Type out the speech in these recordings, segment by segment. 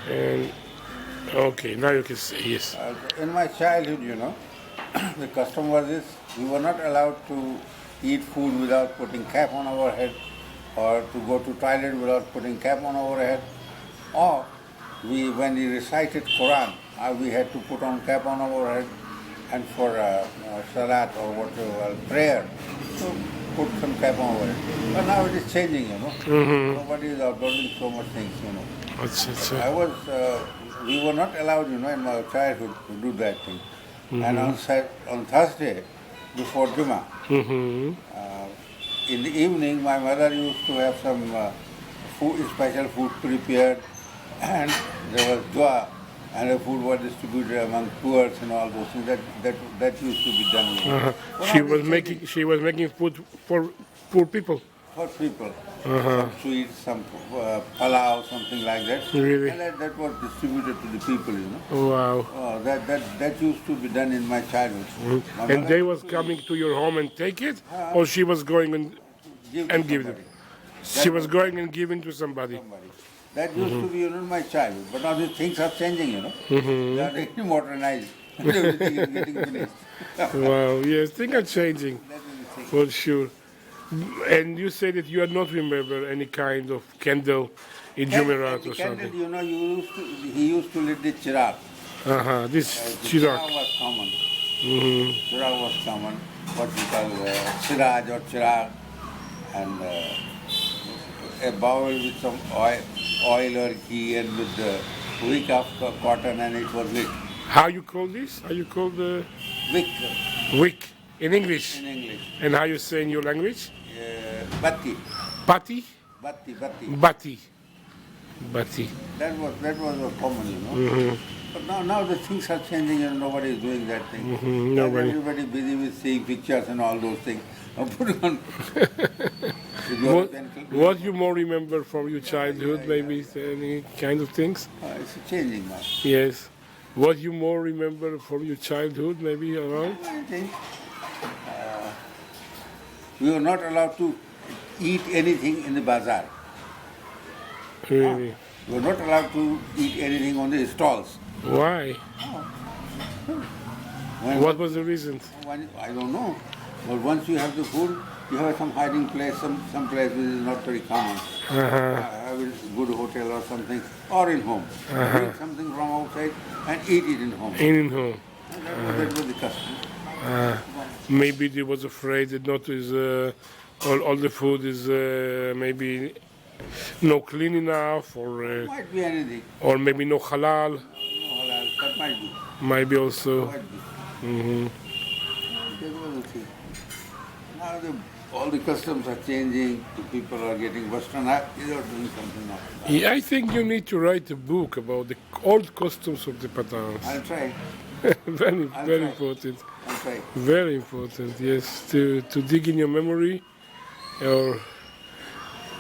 And okay, now you can say yes. In my childhood, the custom was this: we were not allowed to eat food without putting cap on our head, or to go to toilet without putting cap on our head, or when we recited Quran, we had to put on cap on our head, and for salat or whatever prayer, to put some cap on our head. But now it is changing, Nobody is observing so much things, we were not allowed, in my childhood to do that thing. And on Thursday, before Jummah, in the evening, my mother used to have some special food prepared, and there was dua, and the food was distributed among poor and all those things. That used to be done. She was making food for poor people. For people, some sweets, some palau, something like that. Really? And that was distributed to the people, Wow. That used to be done in my childhood. And they was coming to your home and take it, or she was going and give it? She was going and giving to somebody. That used to be, in my childhood. But now these things are changing, They are getting modernized. Everything is getting finished. Wow, yes, things are changing, for sure. And you say that you do not remember any kind of candle in Jumeirah or something. Candle, he used to lit the chirag. This chirag. Chirag was common. Chirag was common. What we call siraj or chirag. And a bowl with some oil or ghee and with the wick of cotton, and it was lit. How you call this? How you call the wick? Wick in English. In English. And how you say in your language? Batti. Batti. Batti. Batti. That was common, But now the things are changing, and nobody is doing that thing. Nobody. Everybody busy with seeing pictures and all those things. What you more remember from your childhood, maybe any kind of things? It's changing now. Yes. What you more remember from your childhood, maybe around? I think we were not allowed to eat anything in the bazaar. Really? We were not allowed to eat anything on the stalls. Why? What was the reason? I don't know. But once you have the food, you have some hiding place, some place which is not very common. Have a good hotel or something, or in home. Bring something from outside and eat it in home. In home. That was the custom. Maybe they was afraid that not is all the food is maybe no clean enough, or Might be anything. or maybe no halal. No halal, that might be. Might be also. Might be. That was the thing. Now all the customs are changing. The people are getting westernized. They are doing something now. Yeah, I think you need to write a book about the old customs of the Pathans. I'll try. Very important. I'll try. Very important, yes, to dig in your memory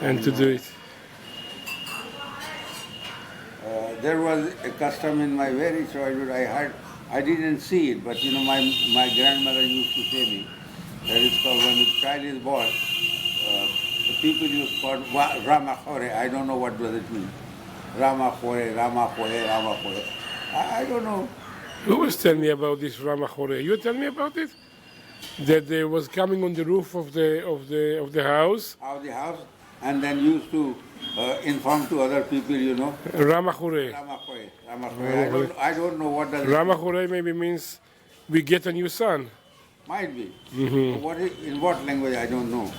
and to do it. There was a custom in my very childhood. I didn't see it, but my grandmother used to say me that it's called when the child is born. The people used to call it Rama Khore. I don't know what does it mean. Rama Khore, Rama Khore, Rama Khore. I don't know. Who was telling me about this Rama Khore? You tell me about it? That they was coming on the roof of the house. Of the house, and then used to inform to other people, Rama Khore. Rama Khore, Rama Khore. I don't know what does. Rama Khore maybe means we get a new son. Might be. In what language I don't know.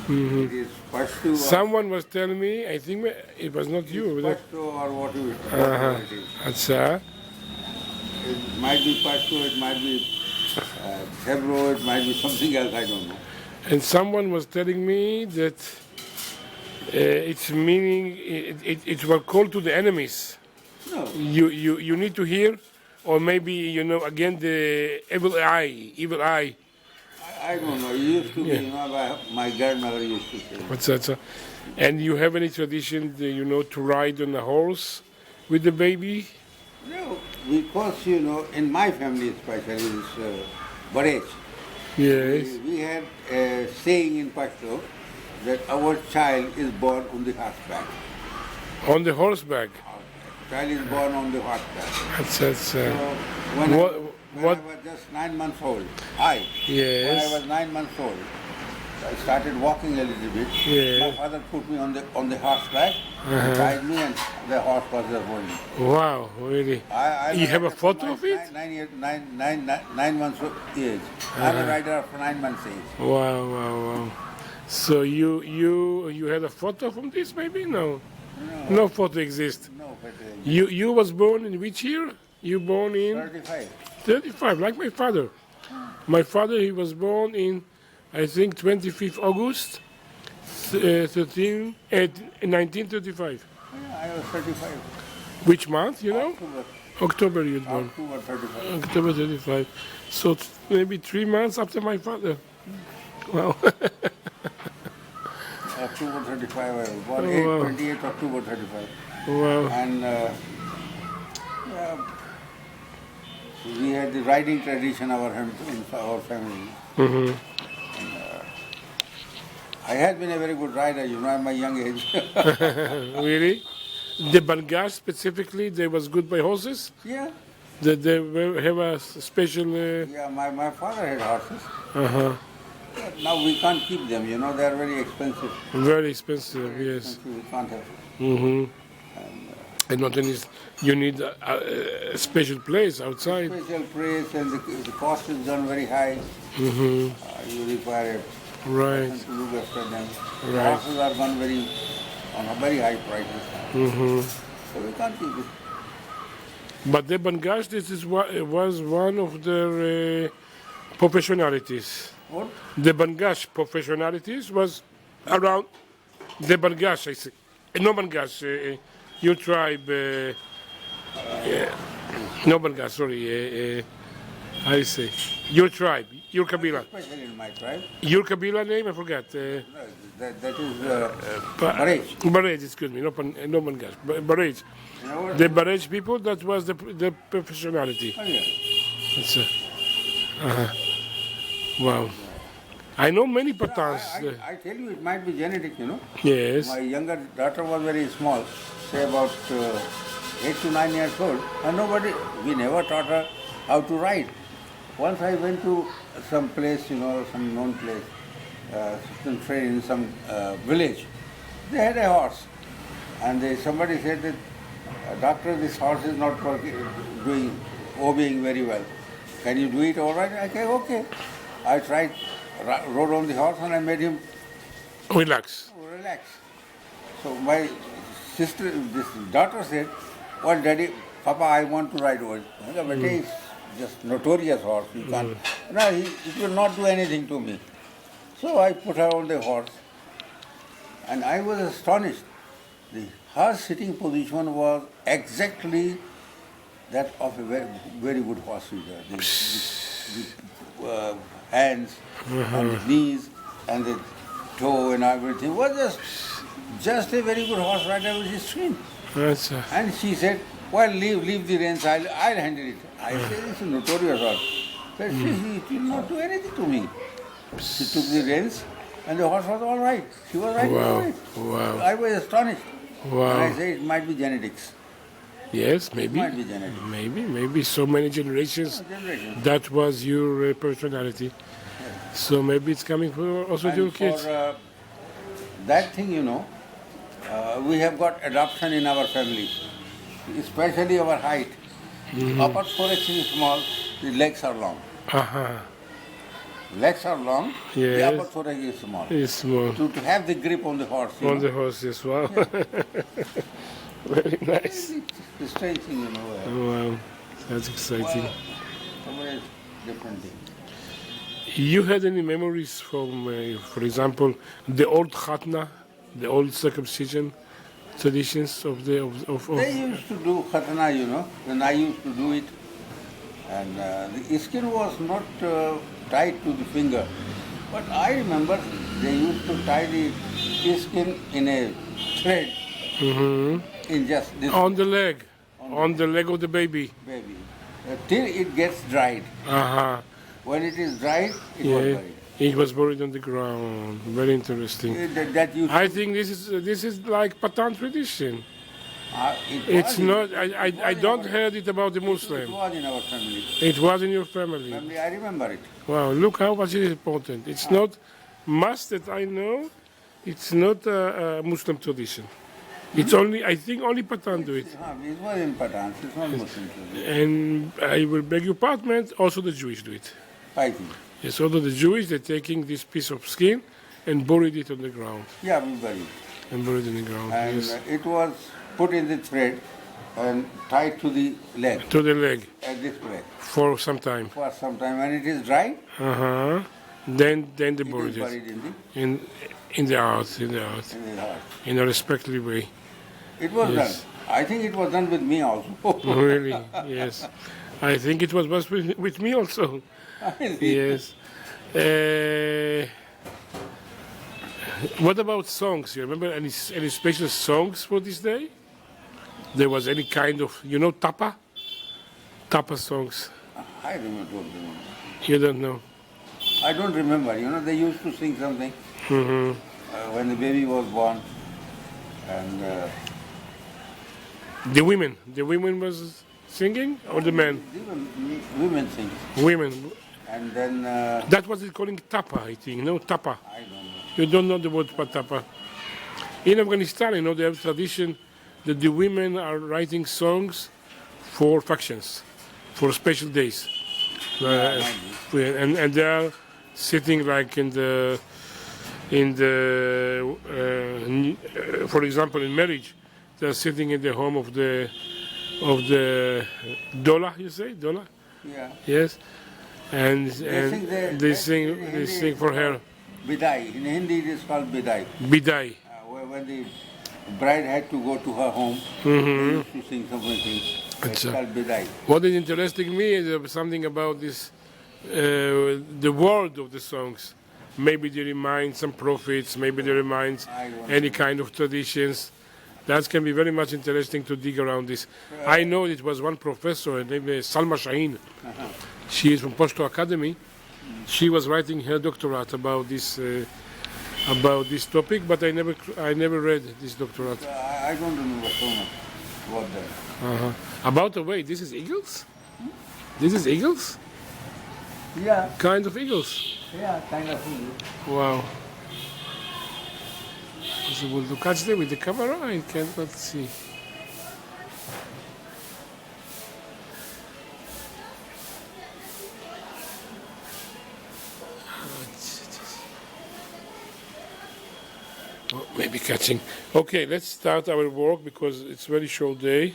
It is Pashto. Someone was telling me. I think it was not you. Pashto or whatever it is. Achha. It might be Pashto, it might be Hebrew, it might be something else, I don't know. And someone was telling me that it's meaning, it was called to the enemies. No. You need to hear, or maybe, again, the evil eye. I don't know. It used to be, my grandmother used to say. What's that? And you have any tradition, to ride on a horse with the baby? No, because, in my family especially, it's Barech. Yes. We had a saying in Pashto that our child is born on the horseback. On the horseback? child is born on the horseback. That's So when, What- I, when what- I was just 9 months old, when I Yes. was 9 months old, I started walking a little bit. Yeah. My father put me on the horseback, tied me, and the horse was just rolling. Wow, really? I You have a rider from photo of it? 9 months of age. I'm a rider of 9 months age. Wow. So you had a photo from this, maybe? No. No photo exists. No, but You was born in which year? You born in 35. 35, like my father. My father, he was born in, I think, 25th August, 1935. Yeah, I was 35. Which month, you know? October, October you born. October 35. October 35. So maybe 3 months after my father. Wow. October 35. I was born. wow. 28 October 35. Wow. And yeah, we had the riding tradition in our family. Mm-hmm. I had been a very good rider, you know, at my young age. Really? The Bangash specifically, they was good by horses? Yeah, They have a special... yeah. My father had horses. Uh-huh. But now we can't keep them, you know, they are very expensive. Very expensive, yes. We can't have. Mm-hmm. And not only you need a special place outside. Special place, and the cost is done very high. Mm-hmm. You require a Right. person to look after them. The Right. horses are done on a very high prices. Mm-hmm. So we can't keep it. But the Bangash, was one of their professionalities. What? The Bangash professionalities was around the Bangash, I say. No Bangash, your tribe, no Bangash, sorry, I say. Your tribe, your Kabila. Especially in my tribe. Your Kabila name, I forgot. No, that is Baraj. Baraj, excuse me, no Bangash. Baraj. You know what? The Baraj people, that was the professionality. Oh, yeah. That's, wow. I know many Pathans. I tell you, it might be genetic, you know. Yes. My younger daughter was very small, say about 8 to 9 years old, and we never taught her how to ride. Once I went to some place, you know, some known place, some train in some village. They had a horse, and somebody said that, doctor, this horse is not obeying very well. Can you do it all right? I said, okay. I tried, rode on the horse, and I made him Relax. relax. So my daughter said, well, Daddy, Papa, I want to ride horse. I said, but he's just notorious horse. You can't. No, it will not do anything to me. So I put her on the horse, and I was astonished. Her sitting position was exactly that of a very, very good horse leader. The hands and the knees and the toe and everything was just a very good horse rider with his swing. That's And she said, well, leave the reins, I'll handle it. I said, it's a notorious horse. But she will not do anything to me. She took the reins, and the horse was all right. She was riding all right. Wow. I was astonished. Wow. And I said, it might be genetics. Yes, maybe. Might be genetics. Maybe so many generations. Generation. That was your personality. So maybe it's coming for also your And kids. for that thing, you know, we have got adoption in our family, especially our height. Upper thorax is small, the legs are long. Legs are long, the Yes. upper thorax is small. It's small. To have the grip on the horse. you On know. the horses, wow. Very nice. It's a strange thing, you know. Wow, that's exciting. Somewhere different thing. You had any memories from, for example, the old khatna, the old circumcision traditions of the of They used to do khatna, you know, and I used to do it. And the skin was not tied to the finger. But I remember they used to tie the skin in a thread in just this on the leg of the baby. baby till it gets dried. When it is dried, it was Yeah, buried. it was buried on the ground. Very interesting. That used I think this is like Pathan tradition. It's not. I don't heard it about the It Muslim. was in our family. It was in your family. I remember it. Wow, look how much it is important. It's not must that I know. It's not a Muslim tradition. It's only, I think, only Patan do it. It was in Patan. It's not Muslim tradition. And I will beg your pardon, also the Jewish do it. I think. Yes, although the Jewish, they're taking this piece of skin and buried it on the ground. Yeah, we buried. And buried in the ground, And yes. it was put in the thread and tied to the leg. To the leg, At this way. for some time. For some time. When it is dry, Uh-huh. Then they it is buried it. buried In the earth, in the heart. in a respectful way. It was Yes. done. I think it was done with me also. Really, yes. I think it was with me also. Yes. What about songs? You remember any special songs for this day? There was any kind of, tapa? Tapa songs. I don't remember. You don't know? I don't remember. They used to sing something when the baby was born. And The women was singing or the men? women sing. Women. And then, That was it calling tapa, I think. No, tapa. I don't know. You don't know the word tapa. In Afghanistan, they have tradition that the women are writing songs for functions, for special days. And they are sitting like for example, in marriage, they are sitting in the home of the dola. You say dola? Yeah. Yes. And they sing sing for her. Bidai. In Hindi, it is called bidai. Bidai. When the bride had to go to her home, they used to sing something. It's called bidai. What is interesting me is something about this, the word of the songs. Maybe they remind some prophets, maybe they remind any kind of traditions. That can be very much interesting to dig around this. I know it was one professor, her name is Salma Shaheen. She is from Pashto Academy. She was writing her doctorate about this topic, but I never read this doctorate. I don't remember so much about that. About the way, this is eagles? This is eagles? Yeah, Kind of eagles. yeah, kind of. Wow. Is it able to catch them with the camera? I cannot see. Oh, maybe catching. Okay, let's start our work because it's a very short day.